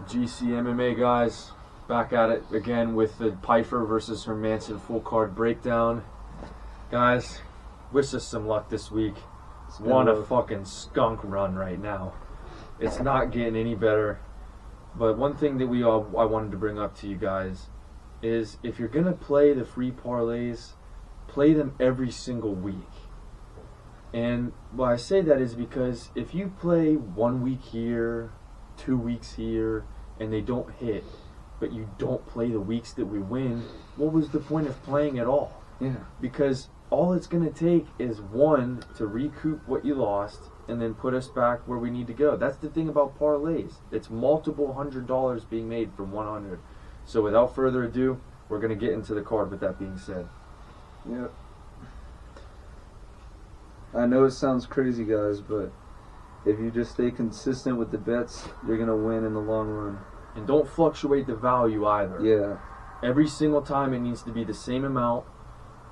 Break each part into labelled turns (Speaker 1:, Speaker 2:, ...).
Speaker 1: GC MMA guys, back at it again with the Pyfer versus Hermansson full card breakdown. Guys, wish us some luck this week. Want a fucking skunk run right now. It's not getting any better. But one thing that I wanted to bring up to you guys is if you're gonna play the free parlays, play them every single week. And why I say that is because if you play 1 week here, 2 weeks here, and they don't hit, but you don't play the weeks that we win, what was the point of playing at all?
Speaker 2: Yeah.
Speaker 1: Because all it's going to take is one to recoup what you lost and then put us back where we need to go. That's the thing about parlays. It's multiple $100 being made from 100. So without further ado, we're going to get into the card with that being said.
Speaker 2: Yep. I know it sounds crazy, guys, but if you just stay consistent with the bets, you're going to win in the long run.
Speaker 1: And don't fluctuate the value either.
Speaker 2: Yeah.
Speaker 1: Every single time it needs to be the same amount.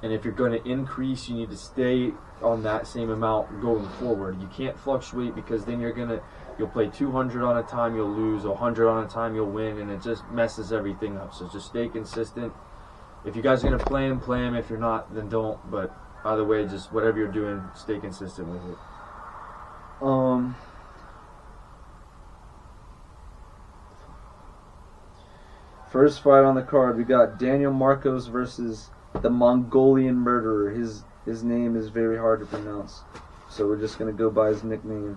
Speaker 1: And if you're going to increase, you need to stay on that same amount going forward. You can't fluctuate because then you'll play 200 on a time, you'll lose, 100 on a time, you'll win, and it just messes everything up. So just stay consistent. If you guys are going to play them. If you're not, then don't. But either way, just whatever you're doing, stay consistent with it.
Speaker 2: First fight on the card, we got Daniel Marcos versus the Mongolian Murderer. His name is very hard to pronounce, so we're just going to go by his nickname.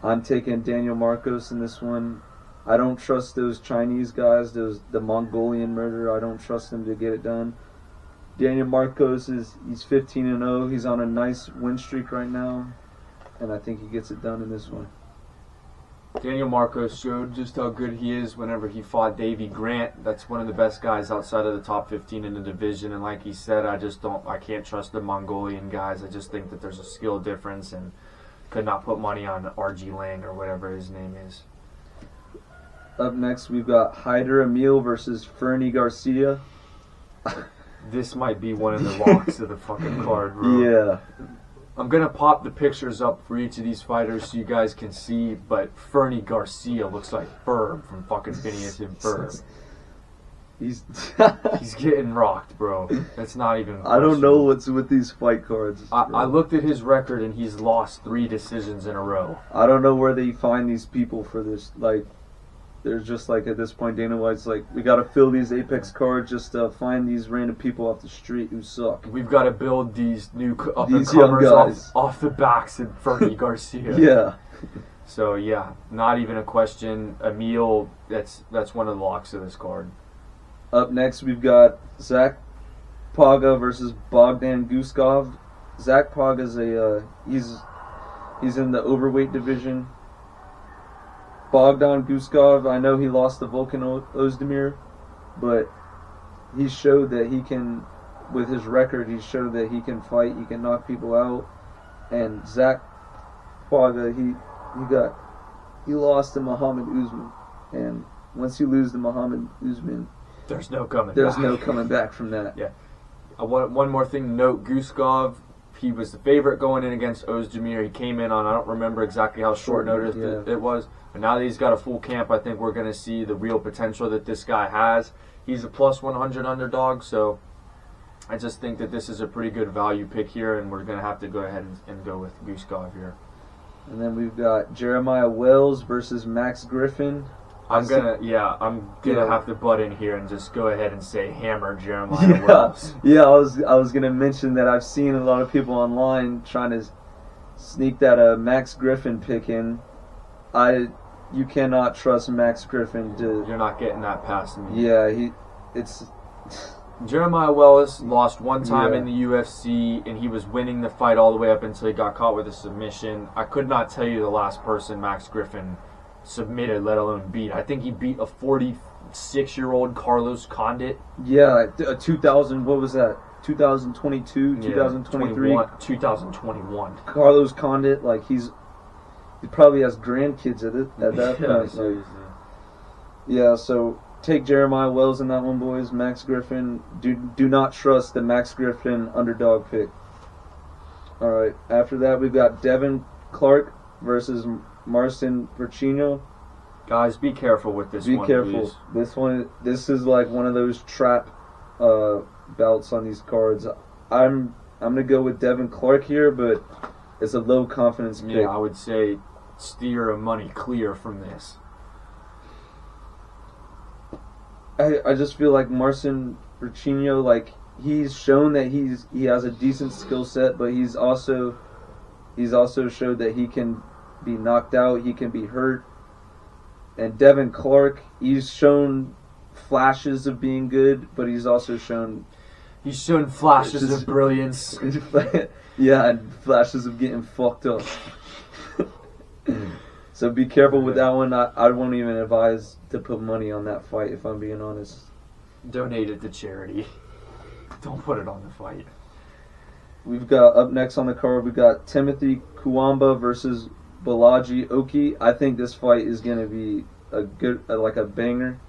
Speaker 2: I'm taking Daniel Marcos in this one. I don't trust those Chinese guys, the Mongolian Murderer. I don't trust him to get it done. Daniel Marcos he's 15-0. He's on a nice win streak right now, and I think he gets it done in this one.
Speaker 1: Daniel Marcos showed just how good he is whenever he fought Davey Grant. That's one of the best guys outside of the top 15 in the division. And like he said, I can't trust the Mongolian guys. I just think that there's a skill difference and could not put money on RG Lang or whatever his name is.
Speaker 2: Up next, we've got Hyder Emil versus Fernie Garcia.
Speaker 1: This might be one of the locks of the fucking card, bro.
Speaker 2: Yeah.
Speaker 1: I'm going to pop the pictures up for each of these fighters so you guys can see, but Fernie Garcia looks like Ferb from fucking Phineas and Ferb. He's getting rocked, bro. That's not even
Speaker 2: I don't know what's with these fight cards.
Speaker 1: I looked at his record and he's lost 3 decisions in a row.
Speaker 2: I don't know where they find these people for this. Like, there's just like at this point, Dana White's like, we got to fill these Apex cards just to find these random people off the street who suck.
Speaker 1: We've got to build these new up-and-comers off the backs of Fernie Garcia.
Speaker 2: Yeah.
Speaker 1: So, yeah, not even a question. Emil, that's one of the locks of this card.
Speaker 2: Up next, we've got Zach Paga versus Bogdan Guskov. Zach Paga's he's in the overweight division. Bogdan Guskov, I know he lost to Volkan Ozdemir, but he showed that he can, with his record, he showed that he can fight, he can knock people out. And Zach Paga, he lost to Muhammad Usman, and once you lose to Muhammad Usman,
Speaker 1: there's no coming
Speaker 2: back from that.
Speaker 1: Yeah. One more thing to note, Guskov, he was the favorite going in against Ozdemir. He came in on, I don't remember exactly how short notice it was, but now that he's got a full camp, I think we're going to see the real potential that this guy has. He's a plus 100 underdog, so I just think that this is a pretty good value pick here, and we're going to have to go ahead and go with Guskov here.
Speaker 2: And then we've got Jeremiah Wells versus Max Griffin.
Speaker 1: I'm gonna have to butt in here and just go ahead and say hammer Jeremiah Wells.
Speaker 2: Yeah, I was gonna mention that I've seen a lot of people online trying to sneak that Max Griffin pick in. You cannot trust Max Griffin to.
Speaker 1: You're not getting that past me.
Speaker 2: Yeah,
Speaker 1: Jeremiah Wells lost one time in the UFC, and he was winning the fight all the way up until he got caught with a submission. I could not tell you the last person Max Griffin submitted, let alone beat. I think he beat a 46-year-old Carlos Condit.
Speaker 2: Yeah, 2000. What was that? 2022, 2023,
Speaker 1: 2021.
Speaker 2: Carlos Condit, like he probably has grandkids at that point. Like, yeah, so take Jeremiah Wells in that one, boys. Max Griffin, do not trust the Max Griffin underdog pick. All right, after that we've got Devin Clark versus Marcin Verchino.
Speaker 1: Guys, be careful with this
Speaker 2: Be
Speaker 1: one.
Speaker 2: careful.
Speaker 1: Please.
Speaker 2: This is like one of those trap bouts on these cards. I'm gonna go with Devin Clark here, but it's a low confidence pick.
Speaker 1: Yeah, I would say steer money clear from this.
Speaker 2: I just feel like Marcin Riccinho, like he's shown that he has a decent skill set, but he's also showed that he can be knocked out, he can be hurt. And Devin Clark, he's shown flashes of being good, but he's also shown
Speaker 1: flashes of brilliance.
Speaker 2: Yeah, and flashes of getting fucked up. So be careful with that one. I won't even advise to put money on that fight, if I'm being honest.
Speaker 1: Donate it to charity. Don't put it on the fight.
Speaker 2: We've got, up next on the card, we've got Timothy Kuwamba versus Balaji Oki. I think this fight is going to be a banger.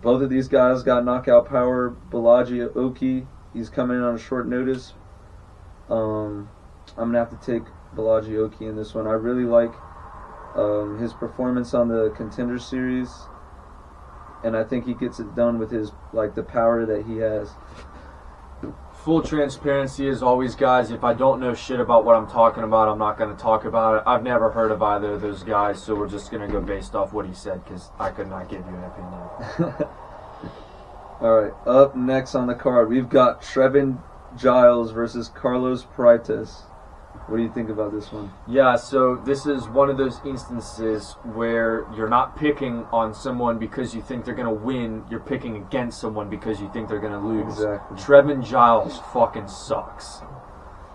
Speaker 2: Both of these guys got knockout power. Balaji Oki, he's coming in on a short notice. I'm going to have to take Balaji Oki in this one. I really like his performance on the Contender Series, and I think he gets it done with his the power that he has.
Speaker 1: Full transparency as always, guys. If I don't know shit about what I'm talking about, I'm not going to talk about it. I've never heard of either of those guys, so we're just going to go based off what he said, because I could not give you an opinion.
Speaker 2: Alright, up next on the card, we've got Trevin Giles versus Carlos Paredes. What do you think about this one?
Speaker 1: Yeah, so this is one of those instances where you're not picking on someone because you think they're going to win. You're picking against someone because you think they're going to lose.
Speaker 2: Exactly.
Speaker 1: Trevin Giles fucking sucks.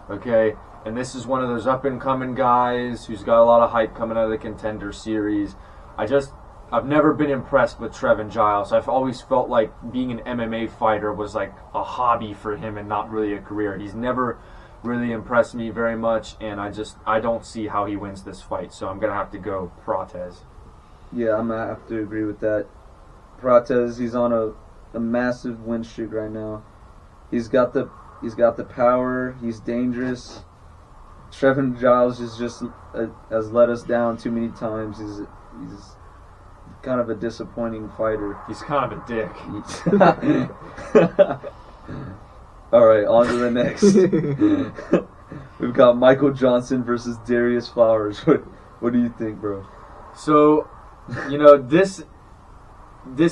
Speaker 1: Okay? And this is one of those up-and-coming guys who's got a lot of hype coming out of the Contender Series. I've never been impressed with Trevin Giles. I've always felt like being an MMA fighter was like a hobby for him and not really a career. He's never really impressed me very much, and I don't see how he wins this fight, so I'm going to have to go Paredes.
Speaker 2: Yeah, I'm going to have to agree with that. Paredes, he's on a massive win streak right now. He's got the power, he's dangerous. Trevin Giles is just has let us down too many times. He's kind of a disappointing fighter.
Speaker 1: He's kind of a dick.
Speaker 2: All right, on to the next. We've got Michael Johnson versus Darius Flowers. What do you think, bro?
Speaker 1: So, this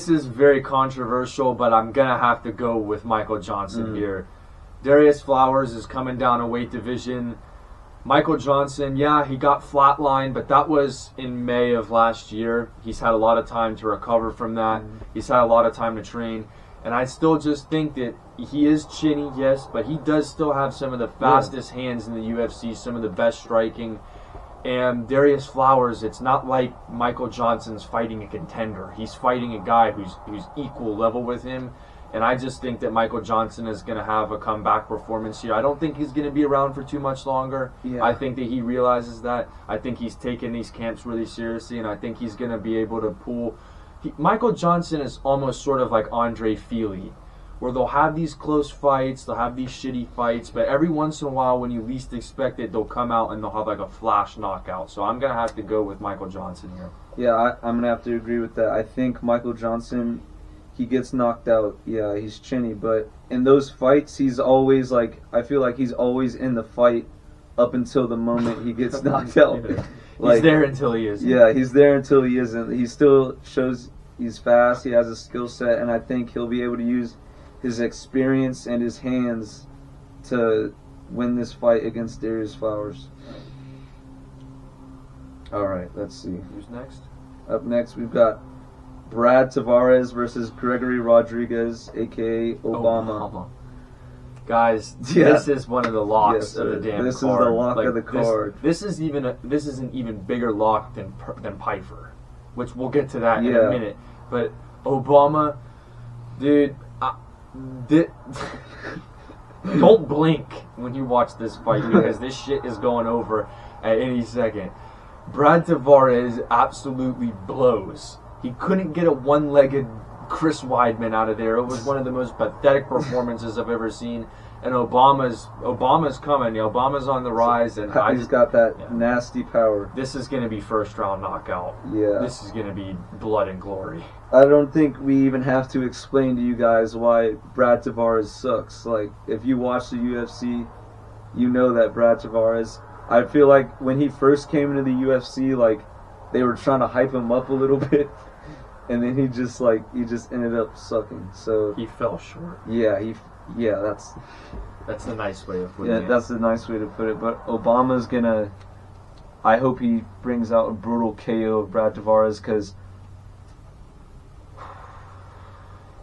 Speaker 1: is very controversial, but I'm going to have to go with Michael Johnson here. Darius Flowers is coming down a weight division. Michael Johnson, yeah, he got flatlined, but that was in May of last year. He's had a lot of time to recover from that. He's had a lot of time to train. And I still just think that he is chinny, yes, but he does still have some of the fastest hands in the UFC, some of the best striking. And Darius Flowers, it's not like Michael Johnson's fighting a contender. He's fighting a guy who's equal level with him. And I just think that Michael Johnson is going to have a comeback performance here. I don't think he's going to be around for too much longer. Yeah. I think that he realizes that. I think he's taking these camps really seriously, and I think he's going to be able to pull... Michael Johnson is almost sort of like Andre Feely, where they'll have these close fights, they'll have these shitty fights, but every once in a while, when you least expect it, they'll come out and they'll have like a flash knockout. So I'm going to have to go with Michael Johnson here.
Speaker 2: Yeah, I'm going to have to agree with that. I think Michael Johnson, he gets knocked out. Yeah, he's chinny, but in those fights, he's always I feel like he's always in the fight up until the moment he gets knocked out.
Speaker 1: He's there until he isn't.
Speaker 2: Yeah, he's there until he isn't. He still shows he's fast, he has a skill set, and I think he'll be able to use his experience and his hands to win this fight against Darius Flowers. Alright, let's see.
Speaker 1: Who's next?
Speaker 2: Up next, we've got Brad Tavares versus Gregory Rodriguez, a.k.a. Obama.
Speaker 1: Guys, this is one of the locks of the damn
Speaker 2: this
Speaker 1: card.
Speaker 2: This is the lock of the card.
Speaker 1: This is an even bigger lock than Pyfer, which we'll get to that in a minute. But Obama, dude, don't blink when you watch this fight because this shit is going over at any second. Brad Tavares absolutely blows. He couldn't get a one-legged Chris Weidman out of there. It was one of the most pathetic performances I've ever seen. And Obama's coming. Obama's on the rise, and
Speaker 2: he's got that nasty power.
Speaker 1: This is going to be first round knockout.
Speaker 2: Yeah.
Speaker 1: This is going to be blood and glory.
Speaker 2: I don't think we even have to explain to you guys why Brad Tavares sucks. Like, if you watch the UFC, you know that Brad Tavares. I feel like when he first came into the UFC, like, they were trying to hype him up a little bit, and then he just ended up sucking. So
Speaker 1: he fell short.
Speaker 2: Yeah,
Speaker 1: that's the nice way of putting it.
Speaker 2: Yeah, that's the nice way to put it. But Obama's gonna. I hope he brings out a brutal KO of Brad Tavares because.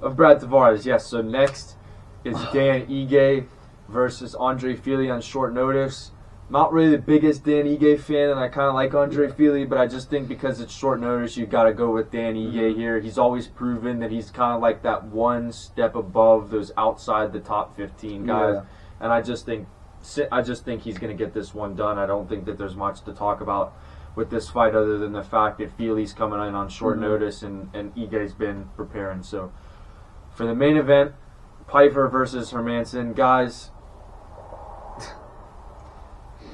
Speaker 1: Of Brad Tavares, yes. So next is Dan Ige versus Andre Fili on short notice. Not really the biggest Dan Ige fan, and I kind of like Andre Fili, but I just think because it's short notice, you got to go with Dan Ige here. He's always proven that he's kind of like that one step above those outside the top 15 guys, and I just think he's going to get this one done. I don't think that there's much to talk about with this fight other than the fact that Fili's coming in on short notice, and Ige's been preparing. So for the main event, Pyfer versus Hermansson, guys.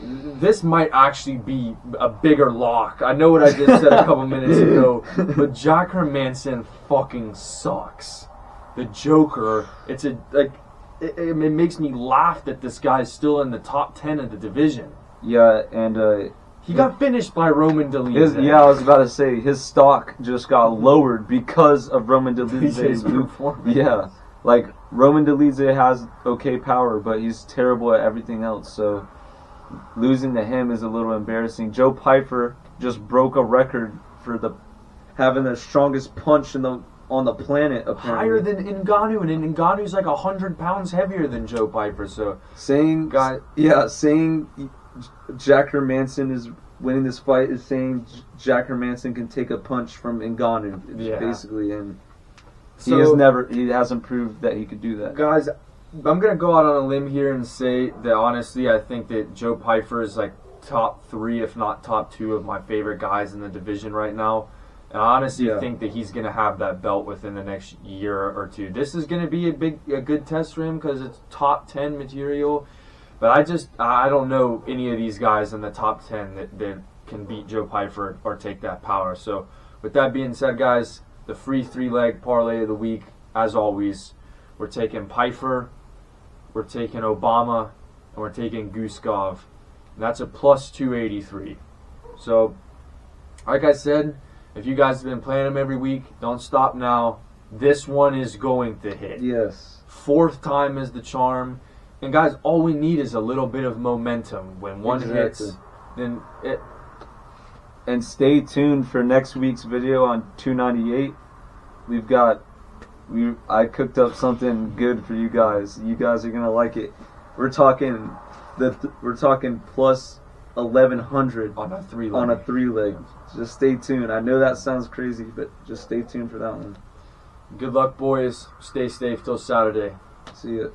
Speaker 1: This might actually be a bigger lock. I know what I just said a couple minutes ago, but Jack Hermansson fucking sucks. The Joker. It makes me laugh that this guy's still in the top 10 of the division.
Speaker 2: Yeah, and
Speaker 1: he got finished by Roman Dolidze.
Speaker 2: I was about to say his stock just got lowered because of Roman Dolidze's
Speaker 1: performance.
Speaker 2: Yeah, like Roman Dolidze has okay power, but he's terrible at everything else. So. Losing to him is a little embarrassing. Joe Pyfer just broke a record for having the strongest punch on the planet. Apparently.
Speaker 1: Higher than Ngannou, and Ngannou's like 100 pounds heavier than Joe Pyfer. So
Speaker 2: saying Jack Hermansson is winning this fight is saying Jack Hermansson can take a punch from Ngannou, basically, and he hasn't proved that he could do that,
Speaker 1: guys. I'm going to go out on a limb here and say that, honestly, I think that Joe Pyfer is like top 3, if not top 2 of my favorite guys in the division right now. And I honestly think that he's going to have that belt within the next year or two. This is going to be a good test for him because it's top 10 material. But I don't know any of these guys in the top 10 that can beat Joe Pyfer or take that power. So with that being said, guys, the free 3-leg parlay of the week, as always, we're taking Pyfer, we're taking Obama, and we're taking Guskov. And that's a plus 283. So, like I said, if you guys have been playing them every week, don't stop now. This one is going to hit.
Speaker 2: Yes. 4th
Speaker 1: time is the charm. And guys, all we need is a little bit of momentum. When one hits, then it...
Speaker 2: And stay tuned for next week's video on 298. I cooked up something good for you guys. You guys are gonna like it. We're talking plus 1100
Speaker 1: on a
Speaker 2: 3-leg. Just stay tuned. I know that sounds crazy, but just stay tuned for that one.
Speaker 1: Good luck, boys. Stay safe till Saturday.
Speaker 2: See ya.